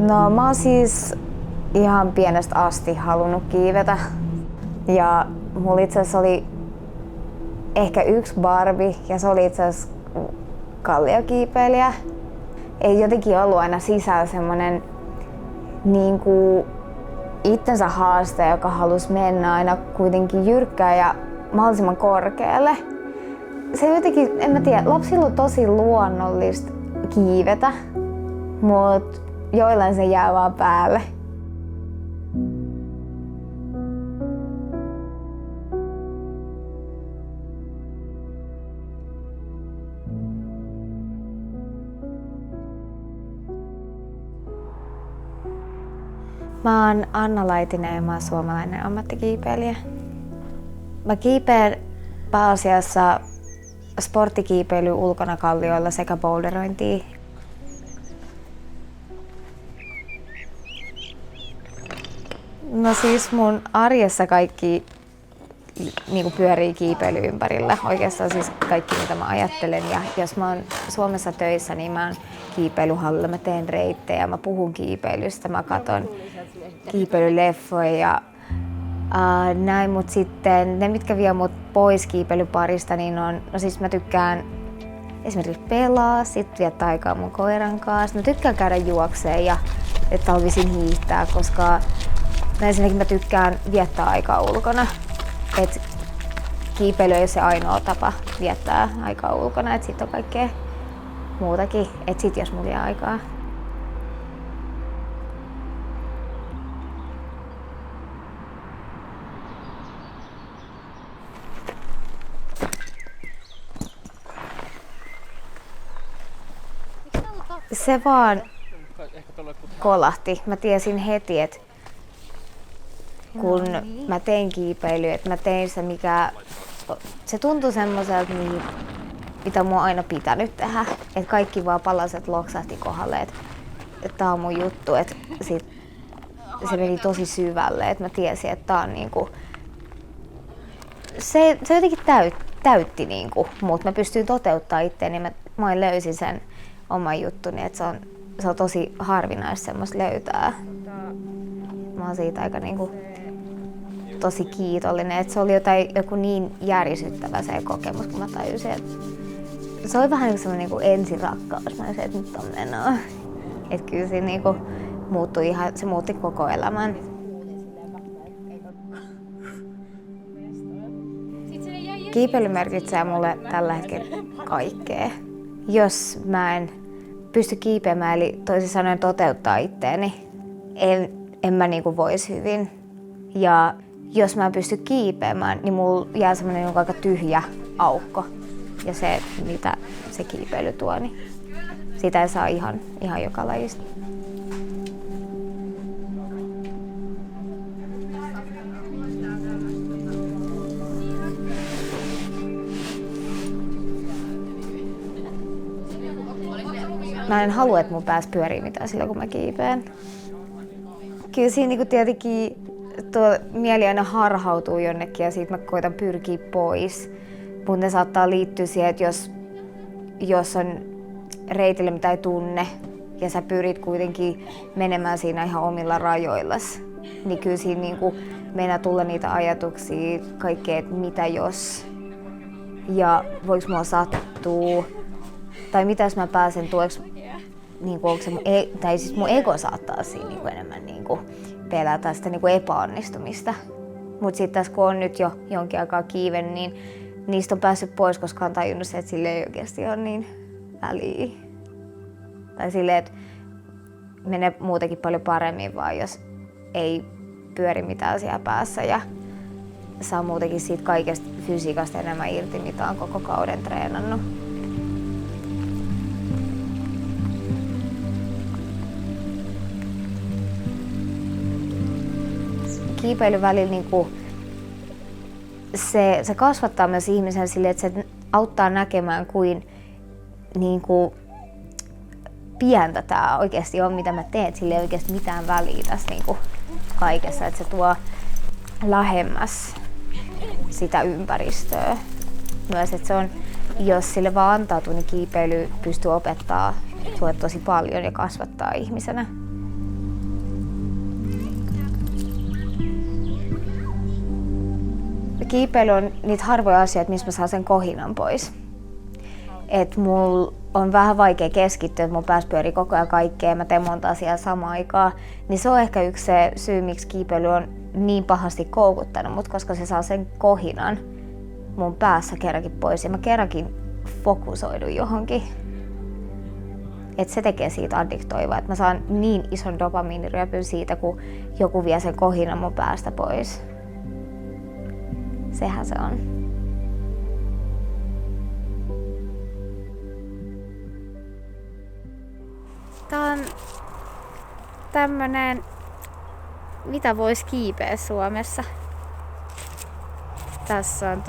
No mä oon siis ihan pienestä asti halunnut kiivetä. Ja mulla itse asiassa oli ehkä yksi Barbie ja se oli itse asiassa kalliokiipeilijä. Ei jotenkin ollut aina sisällä semmonen niinku itsensä haaste, joka halusi mennä aina kuitenkin jyrkkään ja mahdollisimman korkealle. Se jotenkin, en mä tiedä, lapsilla on tosi luonnollista kiivetä, mut joillain se jää vaan päälle. Mä oon Anna Laitinen ja mä oon suomalainen ammattikiipeilijä. Mä kiipeen pääasiassa sporttikiipeilyä ulkona kallioilla sekä boulderointia. No siis mun arjessa kaikki niinku pyörii kiipeily ympärillä. Oikeastaan siis kaikki mitä mä ajattelen. Ja jos mä oon Suomessa töissä, niin mä oon kiipeilyhallilla, mä teen reittejä, mä puhun kiipeilystä, mä katon kiipeilyleffoja ja näin, mut sitten ne mitkä vie mut pois kiipeilyparista, niin on, no siis mä tykkään esimerkiksi pelaa, sit viettää aikaa mun koiran kanssa. Mä tykkään käydä juokseen ja talvisin hiihtää, koska ensinnäkin mä tykkään viettää aikaa ulkona. Et kiipeily ei ole se ainoa tapa viettää aikaa ulkona, et sit on kaikkea muutakin, et sit jos mulla jää aikaa. Se vaan kolahti. Mä tiesin heti, että kun mä tein kiipeilyä, että mä tein se, mikä se tuntui semmoiselta, mitä mua on aina pitänyt tehdä. Että kaikki vaan palaset loksahti kohdalle, että tää on mun juttu. Että sit se meni tosi syvälle, että mä tiesin, että tää on niinku se jotenkin täytti niinku, mut mä pystyin toteuttamaan itteeni, niin mä löysin sen oman juttuni, että se on tosi harvinaista semmoista löytää. Mä oon siitä aika niinku tosi kiitollinen, että se oli joku niin järisyttävä se kokemus, kun mä tajusin, että se oli vähän semmoinen niinku ensirakkaus. Mä olisin, että nyt on menoa. Että kyllä se niinku muuttui se muutti koko elämän. Kiipeily merkitsee mulle tällä hetkellä kaikkea. Jos mä en pysty kiipeämään, eli toisin sanoen toteuttaa itteeni, en mä niinku vois hyvin. Ja jos mä en pysty kiipeämään, niin mulla jää semmoinen niinku aika tyhjä aukko. Ja se, mitä se kiipeily tuo, niin sitä ei saa ihan joka lajista. Mä en halua, että mun päässä pyörii mitään silloin, kun mä kiipeen. Kyllä siinä niin tietenkin tuo mieli aina harhautuu jonnekin ja siitä mä koitan pyrkiä pois. Mutta ne saattaa liittyä siihen, että jos on reitille, mitä ei tunne, ja sä pyrit kuitenkin menemään siinä ihan omilla rajoillasi, niin kyllä siinä niin meinaa tulla niitä ajatuksia, kaikkea, että mitä jos, ja voiko mua sattua, tai mitä jos mä pääsen tueksi, niin onko se tai siis mun ego saattaa siinä niin enemmän niin pelätä sitä niin epäonnistumista. Mutta sitten tässä kun on nyt jo jonkin aikaa kiivennyt, niin niistä on päässyt pois, koska on tajunnut se, että sille ei oikeasti ole niin väliä. Tai silleen, että menee muutenkin paljon paremmin vaan, jos ei pyöri mitään siellä päässä ja saa muutenkin siitä kaikesta fysiikasta enemmän irti, mitä on koko kauden treenannut. Kiipeilyn välillä niinku se kasvattaa myös ihmisen silleen, että se auttaa näkemään niinku pientä tää oikeasti on, mitä mä teen, sillä ei oikeasti mitään väliä tässä niinku kaikessa, että se tuo lähemmäs sitä ympäristöä. Myös, että se on, jos sille vaan antautuu, niin kiipeily pystyy opettaa sua tosi paljon ja kasvattaa ihmisenä. kiipeily on niitä harvoja asioita, missä mä saan sen kohinan pois. Et mulla on vähän vaikea keskittyä, että mun päässä pyörii koko ajan kaikkea ja mä teen monta asiaa samaan aikaan. Niin se on ehkä yksi se syy, miksi kiipeily on niin pahasti koukuttanut mut, koska se saa sen kohinan mun päässä kerrankin pois ja mä kerrankin fokusoidun johonkin. Et se tekee siitä addiktoivaa, että mä saan niin ison dopamiiniryöpyn siitä, kun joku vie sen kohinan mun päästä pois. Sehän se on. Tää on tämmönen, mitä vois kiipeä Suomessa. Tässä on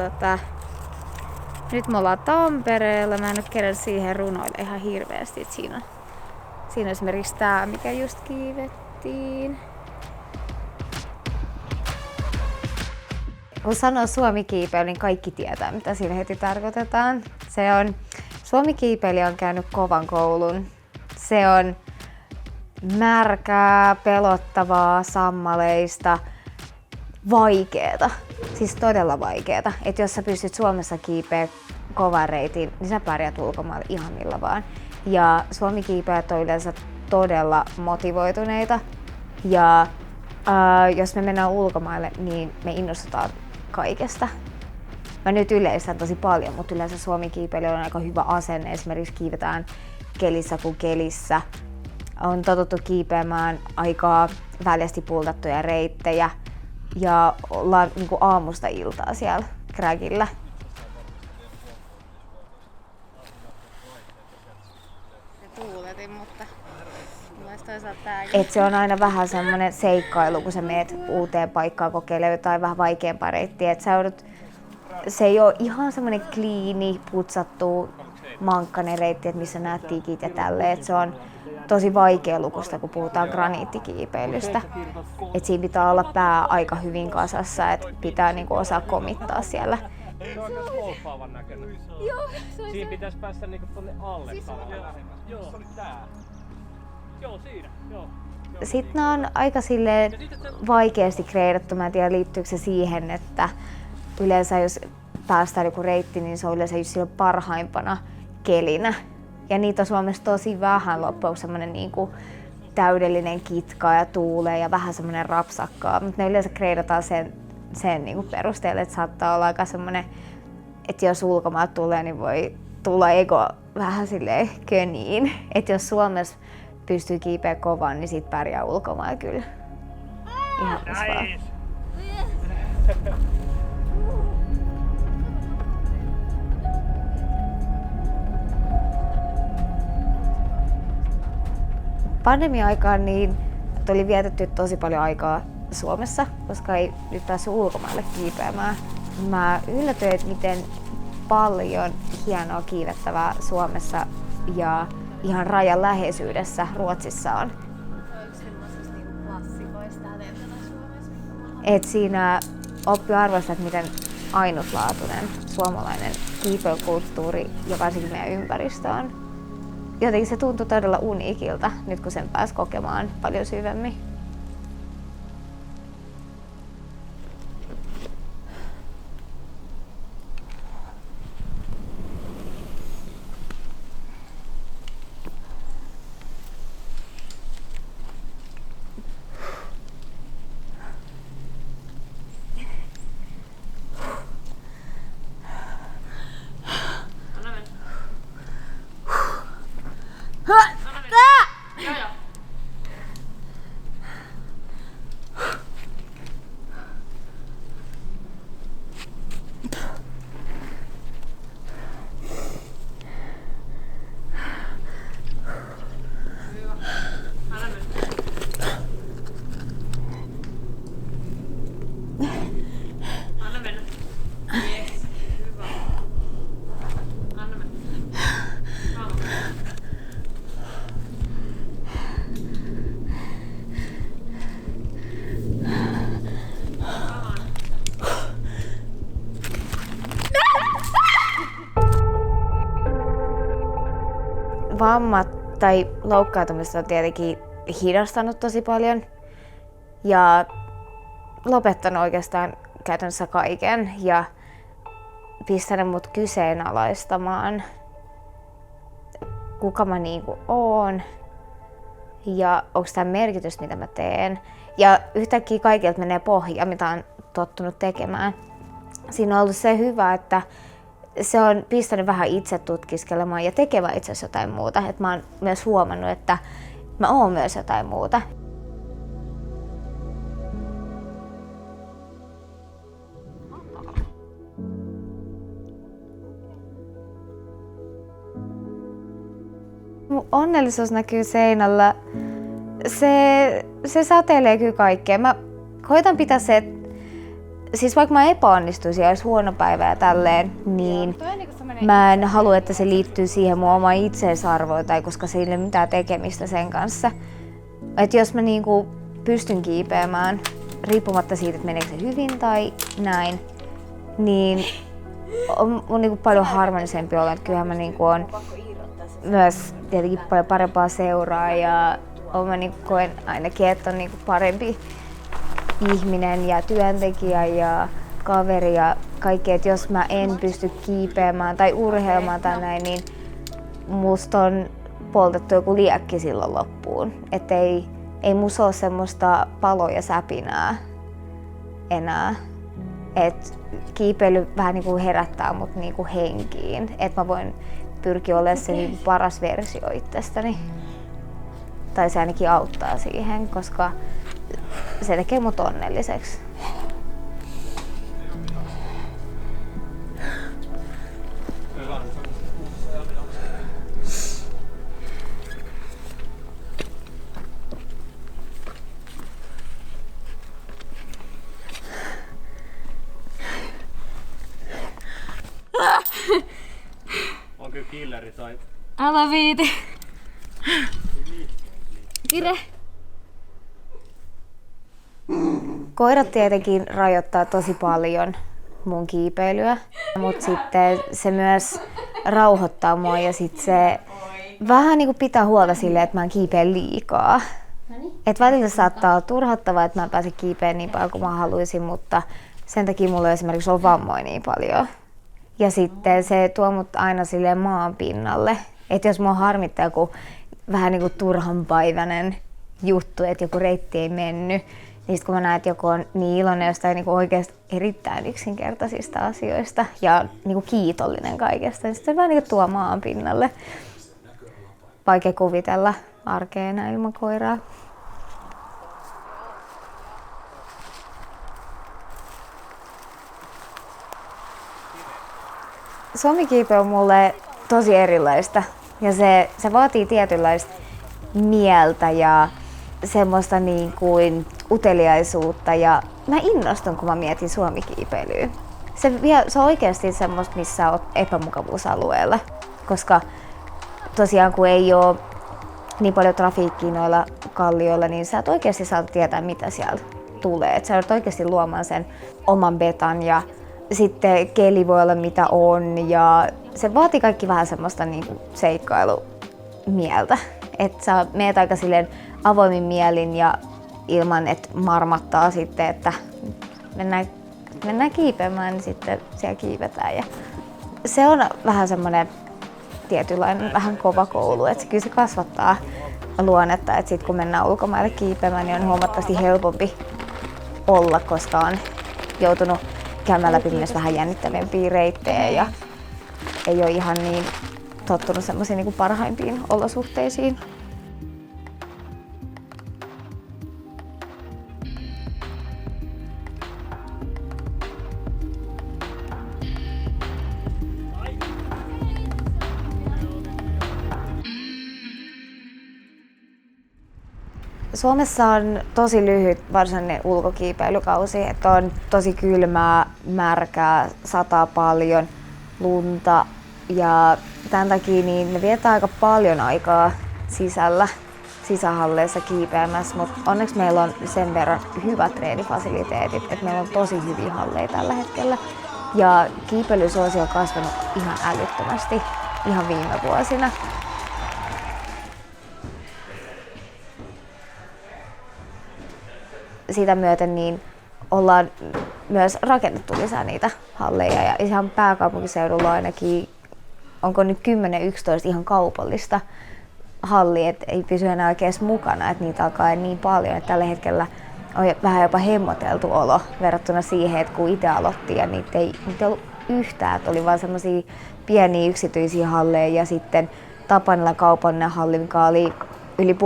nyt me ollaan Tampereella, mä en oo kerran siihen runoille ihan hirveästi. Siinä on esimerkiksi tää, mikä just kiivettiin. Kun sanoo Suomi-kiipeily, niin kaikki tietää, mitä siinä heti tarkoitetaan. Suomi-kiipeilijä on käynyt kovan koulun. Se on märkää, pelottavaa, sammaleista, vaikeeta. Siis todella vaikeeta. Että jos sä pystyt Suomessa kiipeä kovan reitin, niin sä pärjät ulkomailla ihan millä vaan. Ja Suomi-kiipeilijät on yleensä todella motivoituneita. Ja jos me mennään ulkomaille, niin me innostutaan kaikesta. Mä nyt yleistän tosi paljon, mutta yleensä Suomi-kiipeilijällä on aika hyvä asenne. Esimerkiksi kiivetään kelissä kuin kelissä. On totuttu kiipeämään aika väljästi pultattuja reittejä ja ollaan niin kuin aamusta iltaa siellä krägillä. Tuuletin, mutta et se on aina vähän semmoinen seikkailu, kun sä meet uuteen paikkaan kokeilemaan jotain vähän vaikeampaa reittiä. Se ei ole ihan semmoinen kliini, putsattu, mankkainen reitti, että missä näet tikit ja tälleen. Et se on tosi vaikea lukusta, kun puhutaan graniittikiipeilystä. Et siinä pitää olla pää aika hyvin kasassa, että pitää niinku osaa komittaa siellä. Se on aika holpaavan näköinen. Joo, siinä pitäisi päästä niinku tonne alle. Joo, se oli tää. Joo, siinä. Joo. Sitten nämä on aika silleen vaikeasti kreidattu. Mä en tiedä, liittyykö se siihen, että yleensä jos päästään joku reitti, niin se on yleensä just silloin parhaimpana kelinä. Ja niitä on Suomessa tosi vähän loppujen semmoinen niinku täydellinen kitka ja tuulee ja vähän semmoinen rapsakkaa. Mutta ne yleensä kreidataan sen niinku perusteella, että saattaa olla aika semmoinen, että jos ulkomaat tulee, niin voi tulla ego vähän silleen köniin. Että jos Suomessa pystyy kiipeä kovaan, niin sit pärjää ulkomailla kyllä. Ihan nice. Pandemia-aikaan niin oli vietetty tosi paljon aikaa Suomessa, koska ei nyt päässyt ulkomaille kiipeämään. Mä yllätyin, että miten paljon hienoa kiivettävää Suomessa ja ihan rajan läheisyydessä Ruotsissa on. Et siinä oppii arvostaa, että miten ainutlaatuinen suomalainen kiipeilykulttuuri ja varsinkin meidän ympäristö on. Jotenkin se tuntui todella uniikilta nyt kun sen pääsi kokemaan paljon syvemmin. Vammat tai loukkaantumiset on tietenkin hidastanut tosi paljon ja lopettanut oikeastaan käytännössä kaiken ja pistänyt mut kyseenalaistamaan, kuka mä niinku oon ja onko tämä merkitys, mitä mä teen. Ja yhtäkkiä kaikilta menee pohja, mitä on tottunut tekemään. Siinä on ollut se hyvä, että se on pistänyt vähän itse tutkiskelemaan ja tekemään itse asiassa jotain muuta. Et mä oon myös huomannut, että mä oon myös jotain muuta. Mun onnellisuus näkyy seinällä. Se säteilee kyllä kaikkeen. Mä koitan pitää se, siis vaikka mä epäonnistuisin ja olisi huono päivä ja tälleen, niin mä en halua, että se liittyy siihen mun omaan itseisarvoon tai koska se ei ole mitään tekemistä sen kanssa. Et jos mä niinku pystyn kiipeämään, riippumatta siitä, että meneekö se hyvin tai näin, niin on niinku paljon harmonisempi olla. Kyllähän mä niinku on myös tietenkin paljon parempaa seuraa ja mä niinku koen ainakin, että on niinku parempi ihminen ja työntekijä ja kaveri ja kaikki, että jos mä en pysty kiipeämään tai urheilemaan tai näin, niin musta on poltettu joku liekki silloin loppuun. Että ei musta ole semmoista paloa ja säpinää enää. Et kiipeily vähän niinku herättää mut niinku henkiin, että mä voin pyrkiä olemaan se niinku paras versio itsestäni. Tai se ainakin auttaa siihen, koska se tekee mut onnelliseksi. On kyllä killeri toi. Älä viiti. Kire. Koirat tietenkin rajoittaa tosi paljon mun kiipeilyä, mutta sitten se myös rauhoittaa mua ja sitten se vähän niinku pitää huolta silleen, että mä en kiipeä liikaa. Et välillä saattaa olla turhauttavaa, että mä en pääse kiipeä niin paljon kuin mä haluaisin, mutta sen takia mulla on esimerkiksi ollut vammoja niin paljon. Ja sitten se tuo mut aina silleen maan pinnalle. Että jos mua harmittaa joku vähän niinku turhanpäiväinen juttu, että joku reitti ei mennyt, niin sit kun mä näen, että joku on niin iloinen jostain niinku oikeasti erittäin yksinkertaisista asioista ja niinku kiitollinen kaikesta, niin sitten se vähän niinku tuo maan pinnalle. Vaikea kuvitella arkea enää ilman koiraa. Suomikiipeily on mulle tosi erilaista ja se vaatii tietynlaista mieltä ja semmoista niin kuin uteliaisuutta ja mä innostun, kun mä mietin suomikiipeilyä. Se on oikeasti semmoista, missä oot epämukavuusalueella, koska tosiaan kun ei ole niin paljon trafiikkia noilla kallioilla, niin sä et oikeasti saa tietää, mitä siellä tulee. Et sä oot oikeasti luomaan sen oman betan ja sitten keli voi olla mitä on ja se vaatii kaikki vähän semmoista niinku seikkailumieltä. Että sä meet aika silleen avoimin mielin ja ilman, että marmattaa sitten, että mennään kiipeämään, niin sitten siellä kiivetään. Ja se on vähän semmoinen tietynlainen vähän kova koulu, että kyllä se kasvattaa luonnetta, että sitten kun mennään ulkomaille kiipeämään, niin on huomattavasti helpompi olla, koska on joutunut käymään läpi myös vähän jännittävämpiä reittejä ja ei ole ihan niin tottunut semmoisiin niin kuin parhaimpiin olosuhteisiin. Suomessa on tosi lyhyt varsinainen ulkokiipeilykausi, että on tosi kylmää, märkää, sataa paljon, lunta ja tämän takia niin me vietetään aika paljon aikaa sisähalleissa kiipeämässä, mutta onneksi meillä on sen verran hyvät treenifasiliteetit, että meillä on tosi hyviä halleja tällä hetkellä ja kiipeilysuosio on kasvanut ihan älyttömästi ihan viime vuosina. Sitä myöten niin ollaan myös rakennettu lisää niitä halleja ja ihan pääkaupunkiseudulla ainakin onko nyt 10-11 ihan kaupallista hallia, että ei pysy enää oikein mukana, että niitä alkaa niin paljon, että tällä hetkellä on vähän jopa hemmoteltu olo verrattuna siihen, että kun itse aloitti ja niitä ei ollut yhtään, että oli vaan semmoisia pieniä yksityisiä halleja ja sitten Tapanilla kaupallinen halli, mikä oli yli 1,5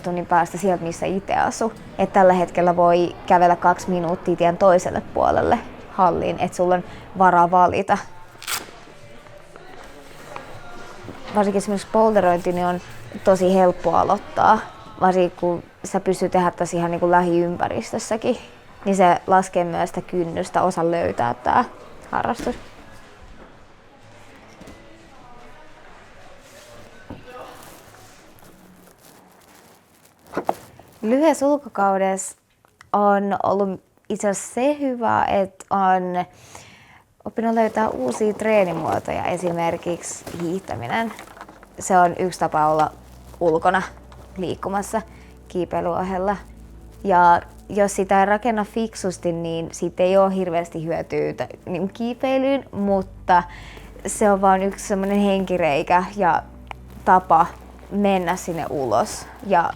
tunnin päästä sieltä, missä itse asui. Että tällä hetkellä voi kävellä 2 minuuttia tien toiselle puolelle halliin, että sulla on varaa valita. Varsinkin esimerkiksi boulderointi niin on tosi helppo aloittaa, varsinkin kun sä pystyt tehdä tässä ihan niin kuin lähiympäristössäkin, niin se laskee myös sitä kynnystä osa löytää tää harrastus. Lyhyessä ulkokaudessa on ollut itse asiassa se hyvä, että on oppinut löytää uusia treenimuotoja, esimerkiksi hiihtäminen. Se on yksi tapa olla ulkona liikkumassa kiipeilyn ohella. Ja jos sitä ei rakenna fiksusti, niin siitä ei ole hirveästi hyötyä niin kiipeilyyn, mutta se on vain yksi semmoinen henkireikä ja tapa mennä sinne ulos ja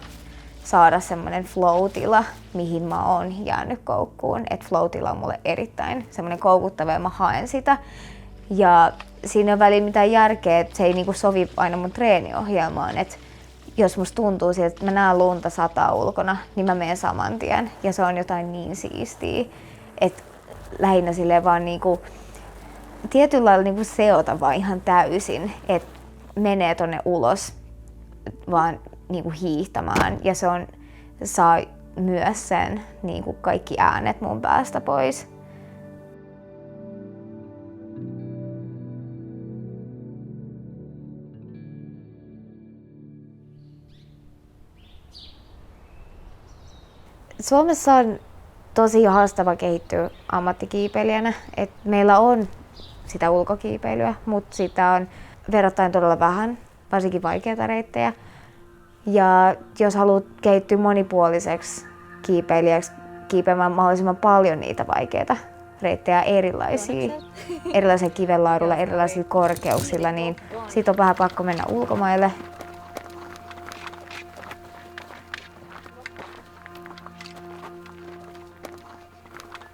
saada semmoinen flow-tila, mihin mä oon jäänyt koukkuun. Et flow-tila on mulle erittäin semmoinen koukuttava ja mä haen sitä. Ja siinä ei väliin mitään järkeä, että se ei niinku sovi aina mun treeniohjelmaan. Et jos musta tuntuu siltä, että mä näen lunta sataa ulkona, niin mä menen saman tien. Ja se on jotain niin siistiä, että lähinnä silleen vaan niinku, tietyllä lailla niinku seota vaan ihan täysin, että menee tonne ulos vaan niinku hiihtämään. Ja se saa myös sen niinku kaikki äänet mun päästä pois. Suomessa on tosi haastava kehittyä ammattikiipeilijänä. Et meillä on sitä ulkokiipeilyä, mutta sitä on verrattain todella vähän, varsinkin vaikeita reittejä. Ja jos haluat kehittyä monipuoliseksi kiipeilijäksi, kiipeämään mahdollisimman paljon niitä vaikeita reittejä erilaisilla kivenlaaduilla, erilaisilla korkeuksilla, niin sit on vähän pakko mennä ulkomaille.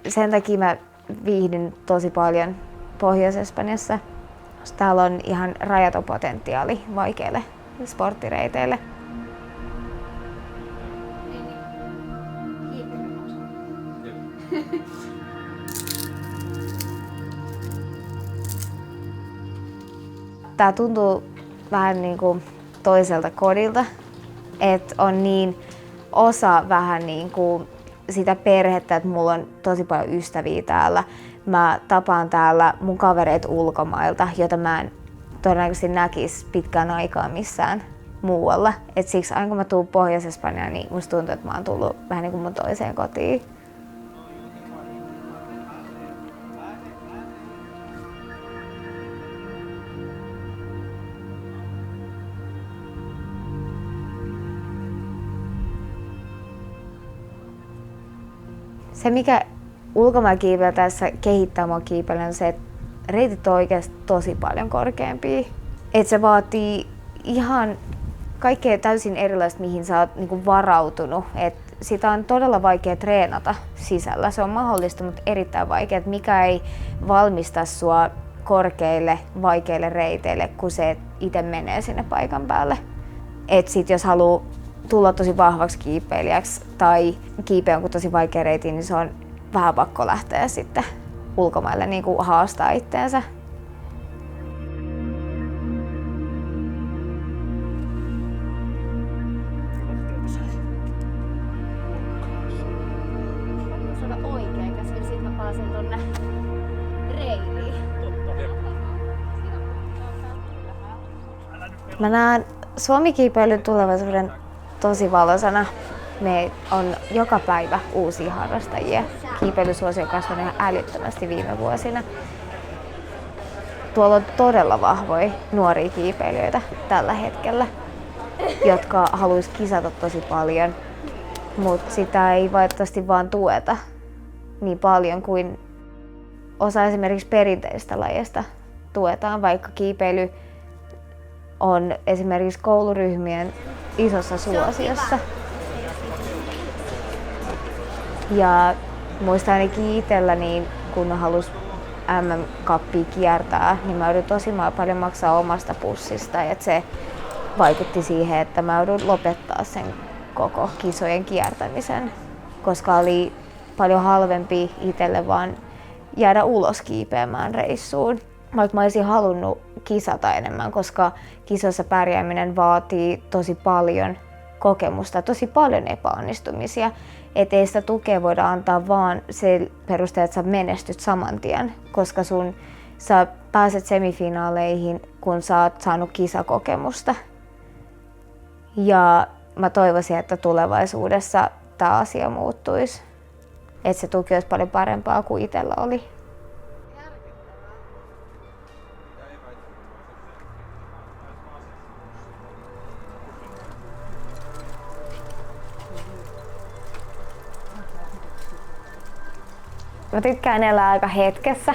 Sen takia mä viihdyn tosi paljon Pohjois-Espanjassa. Täällä on ihan rajaton potentiaali vaikeille sporttireiteille. Tää tuntuu vähän niin kuin toiselta kodilta, että on niin osa vähän niin kuin sitä perhettä, että mulla on tosi paljon ystäviä täällä. Mä tapaan täällä mun kavereita ulkomailta, joita mä en todennäköisesti näkisi pitkään aikaa missään muualla. Et siksi aina kun mä tuun Pohjois-Espanjaan, niin musta tuntuu, että mä oon tullut vähän niin kuin mun toiseen kotiin. Se, mikä ulkomaankiipeilijä tässä kehittää mua kiipeilijän, on se, että reitit on oikeasti tosi paljon korkeampia. Et se vaatii ihan kaikkea täysin erilaista, mihin sä oot niinku varautunut. Et sitä on todella vaikea treenata sisällä. Se on mahdollista, mutta erittäin vaikea. Et mikä ei valmista sua korkeille, vaikeille reiteille, kun se itse menee sinne paikan päälle. Et sit jos haluaa tulla tosi vahvaksi kiipeilijäksi tai kiipeä jonkun tosi vaikea reitin, niin se on vähän pakko lähteä sitten ulkomaille niin kuin haastaa itteensä. Mä näen Suomi-kiipeilyn tulevaisuuden tosi valoisana. Me on joka päivä uusia harrastajia. Kiipeilysuosio on kasvanut ihan älyttömästi viime vuosina. Tuolla on todella vahvoja nuoria kiipeilijöitä tällä hetkellä, jotka haluaisi kisata tosi paljon, mutta sitä ei valitettavasti vaan tueta niin paljon kuin osa esimerkiksi perinteistä lajeista tuetaan, vaikka kiipeily on esimerkiksi kouluryhmien isossa suosiossa. Ja muistan ainakin itsellä, niin kun halus MM-kappia kiertää, niin mä joudun tosi paljon maksaa omasta pussista. Ja se vaikutti siihen, että mä joudun lopettaa sen koko kisojen kiertämisen, koska oli paljon halvempi itselle vaan jäädä ulos kiipeämään reissuun. Vaikka mä olisin halunnut kisata enemmän, koska kisoissa pärjääminen vaatii tosi paljon kokemusta, tosi paljon epäonnistumisia. Et ei sitä tukea voida antaa vaan se perusteella, että sä menestyt saman tien, koska sä pääset semifinaaleihin, kun sä oot saanut kisakokemusta. Ja mä toivoisin, että tulevaisuudessa tämä asia muuttuisi. Että se tuki olisi paljon parempaa kuin itsellä oli. Mä tykkään elää aika hetkessä.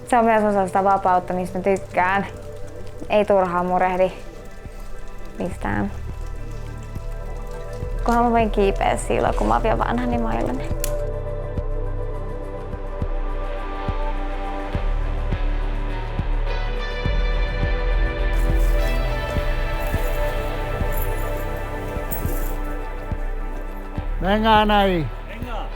Se on myös osa sitä vapautta, mistä mä tykkään. Ei turhaan murehdi mistään. Kunhan mä voin kiipeä silloin, kun mä oon vielä vanhani maillani. Venga, Anaí. Venga.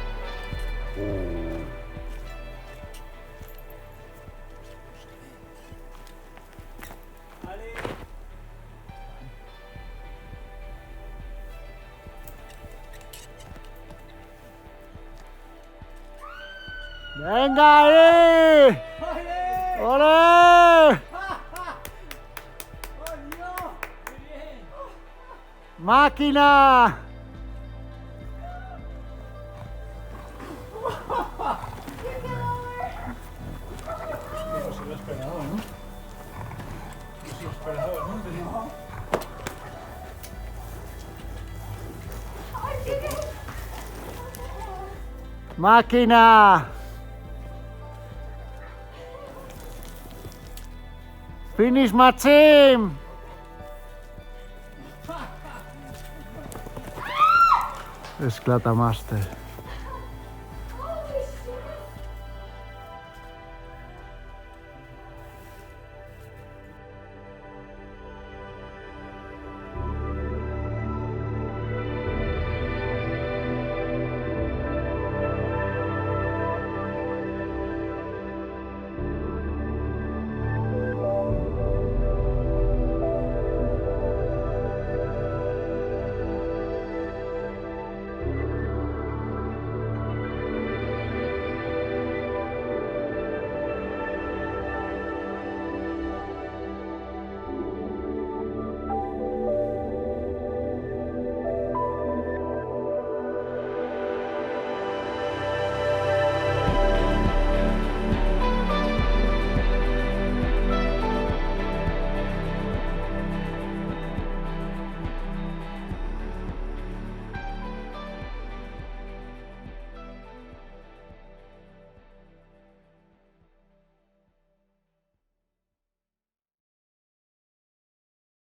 Venga ahí. ¡Ole! ¡Máquina! ¡Máquina! Finish Maxim! Esclata Master.